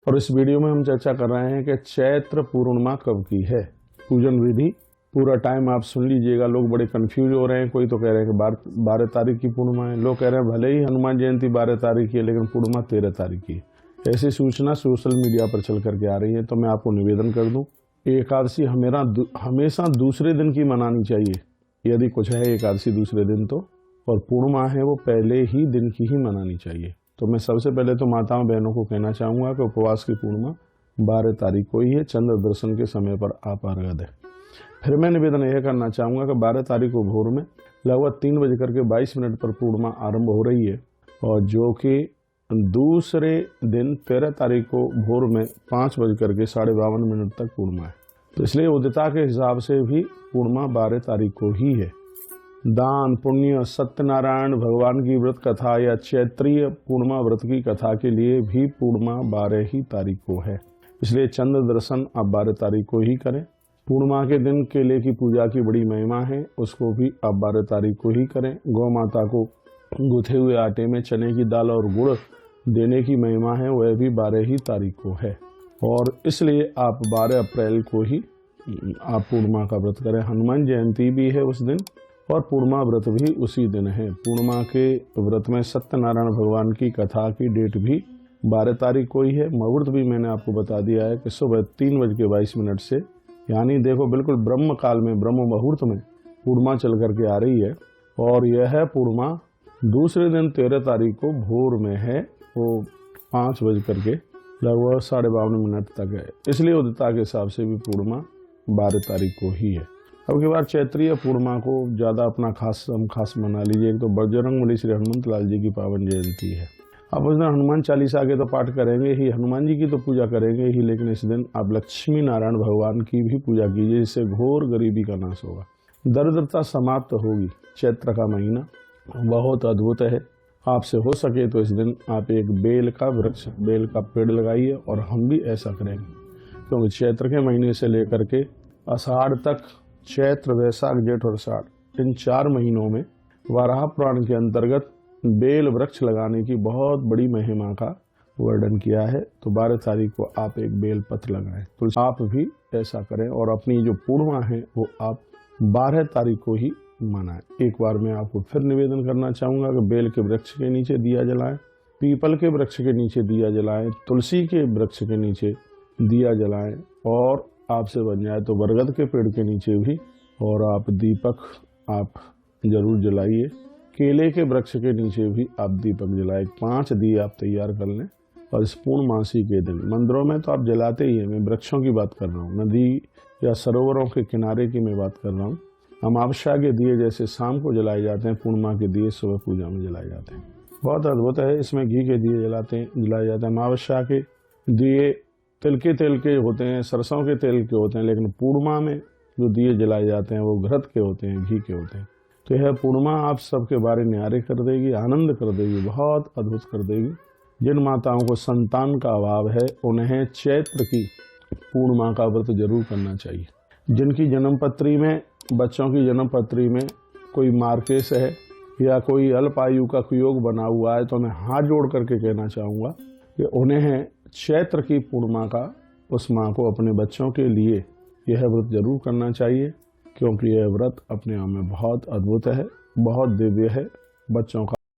और इस वीडियो में हम चर्चा कर रहे हैं कि चैत्र पूर्णिमा कब की है। पूजन विधि पूरा टाइम आप सुन लीजिएगा। लोग बड़े कंफ्यूज हो रहे हैं। कोई तो कह रहे हैं कि 12 तारीख की पूर्णिमा है, लोग कह रहे हैं भले ही हनुमान जयंती 12 तारीख की है लेकिन पूर्णिमा 13 तारीख की है। ऐसी सूचना सोशल मीडिया पर चल करके आ रही है। तो मैं आपको निवेदन कर दूं, एकादशी हमेशा दूसरे दिन की मनानी चाहिए। यदि कुछ है एकादशी दूसरे दिन तो, और पूर्णिमा है वो पहले ही दिन की ही मनानी चाहिए। तो मैं सबसे पहले तो माताओं बहनों को कहना चाहूँगा कि उपवास की पूर्णिमा 12 तारीख को ही है। चंद्र दर्शन के समय पर आप अर्घ्य दें। फिर मैं निवेदन यह करना चाहूँगा कि 12 तारीख को भोर में लगभग 3:22 पर पूर्णिमा आरंभ हो रही है, और जो कि दूसरे दिन 13 तारीख को भोर में 5:52 तक पूर्णिमा है। तो इसलिए उदिता के हिसाब से भी पूर्णिमा 12 तारीख को ही है। दान पुण्य सत्यनारायण भगवान की व्रत कथा या चैत्रीय पूर्णिमा व्रत की कथा के लिए भी पूर्णिमा 12 ही तारीख को है। इसलिए चंद्र दर्शन आप 12 तारीख को ही करें। पूर्णिमा के दिन केले की पूजा की बड़ी महिमा है, उसको भी आप 12 तारीख को ही करें। गौ माता को गुथे हुए आटे में चने की दाल और गुड़ देने की महिमा है, वह भी 12 ही तारीख को है। और इसलिए आप 12 अप्रैल को ही आप पूर्णिमा का व्रत करें। हनुमान जयंती भी है उस दिन और पूर्णिमा व्रत भी उसी दिन है। पूर्णिमा के व्रत में सत्यनारायण भगवान की कथा की डेट भी 12 तारीख को ही है। मुहूर्त भी मैंने आपको बता दिया है कि सुबह 3:22 से, यानी देखो बिल्कुल ब्रह्म काल में, ब्रह्म मुहूर्त में पूर्णिमा चल करके आ रही है। और यह पूर्णिमा दूसरे दिन 13 तारीख को भोर में है, वो 5:00 लगभग 52:30 तक है। इसलिए उदिता के हिसाब से भी पूर्णिमा 12 तारीख को ही है। अब की बार चैत्रीय पूर्णिमा को ज़्यादा अपना खास मना लीजिए। एक तो बजरंगबली श्री हनुमत लाल जी की पावन जयंती है। आप उस दिन हनुमान चालीसा के तो पाठ करेंगे ही, हनुमान जी की तो पूजा करेंगे ही, लेकिन इस दिन आप लक्ष्मी नारायण भगवान की भी पूजा कीजिए, जिससे घोर गरीबी का नाश होगा, दरिद्रता समाप्त होगी। चैत्र का महीना बहुत अद्भुत है। आपसे हो सके तो इस दिन आप एक बेल का पेड़ लगाइए, और हम भी ऐसा करेंगे, क्योंकि चैत्र के महीने से लेकर के आषाढ़ तक, चैत्र वैशाख जेठ और आषाढ़, इन 4 महीनों में वाराह पुराण के अंतर्गत बेल वृक्ष लगाने की बहुत बड़ी महिमा का वर्णन किया है। तो 12 तारीख को आप एक बेल पत्र लगाएं। तो आप भी ऐसा करें, और अपनी जो पूर्णिमा है वो आप 12 तारीख को ही मनाएं। एक बार मैं आपको फिर निवेदन करना चाहूँगा कि बेल के वृक्ष के नीचे दिया जलाएं, पीपल के वृक्ष के नीचे दिया जलाएं, तुलसी के वृक्ष के नीचे दिया जलाएं, और आपसे बन जाए तो बरगद के पेड़ के नीचे भी, और आप दीपक आप जरूर जलाइए। केले के वृक्ष के नीचे भी आप दीपक जलाएं। 5 दिए आप तैयार कर लें। और इस पूर्णमासी के दिन मंदिरों में तो आप जलाते ही हैं, मैं वृक्षों की बात कर रहा हूँ, नदी या सरोवरों के किनारे की मैं बात कर रहा हूँ। अमावस्या के दिए जैसे शाम को जलाए जाते हैं, पूर्णिमा के दिए सुबह पूजा में जलाए जाते हैं। बहुत अद्भुत है। इसमें घी के दिए जलाए जाते हैं। अमावस्या के दिए तिल के होते हैं, सरसों के तेल के होते हैं, लेकिन पूर्णिमा में जो दिए जलाए जाते हैं वो घृत के होते हैं, घी के होते हैं। तो यह पूर्णिमा आप सबके बारे न्यारे कर देगी, आनंद कर देगी, बहुत अद्भुत कर देगी। जिन माताओं को संतान का अभाव है उन्हें चैत्र की पूर्णिमा का व्रत जरूर करना चाहिए। जिनकी जन्मपत्री में, बच्चों की जन्मपत्री में कोई मार्केश है या कोई अल्प आयु का कुयोग बना हुआ है, तो मैं हाथ जोड़ करके कहना चाहूँगा कि उन्हें चैत्र की पूर्णिमा का उस माँ को अपने बच्चों के लिए यह व्रत जरूर करना चाहिए, क्योंकि यह व्रत अपने आप में बहुत अद्भुत है, बहुत दिव्य है। बच्चों का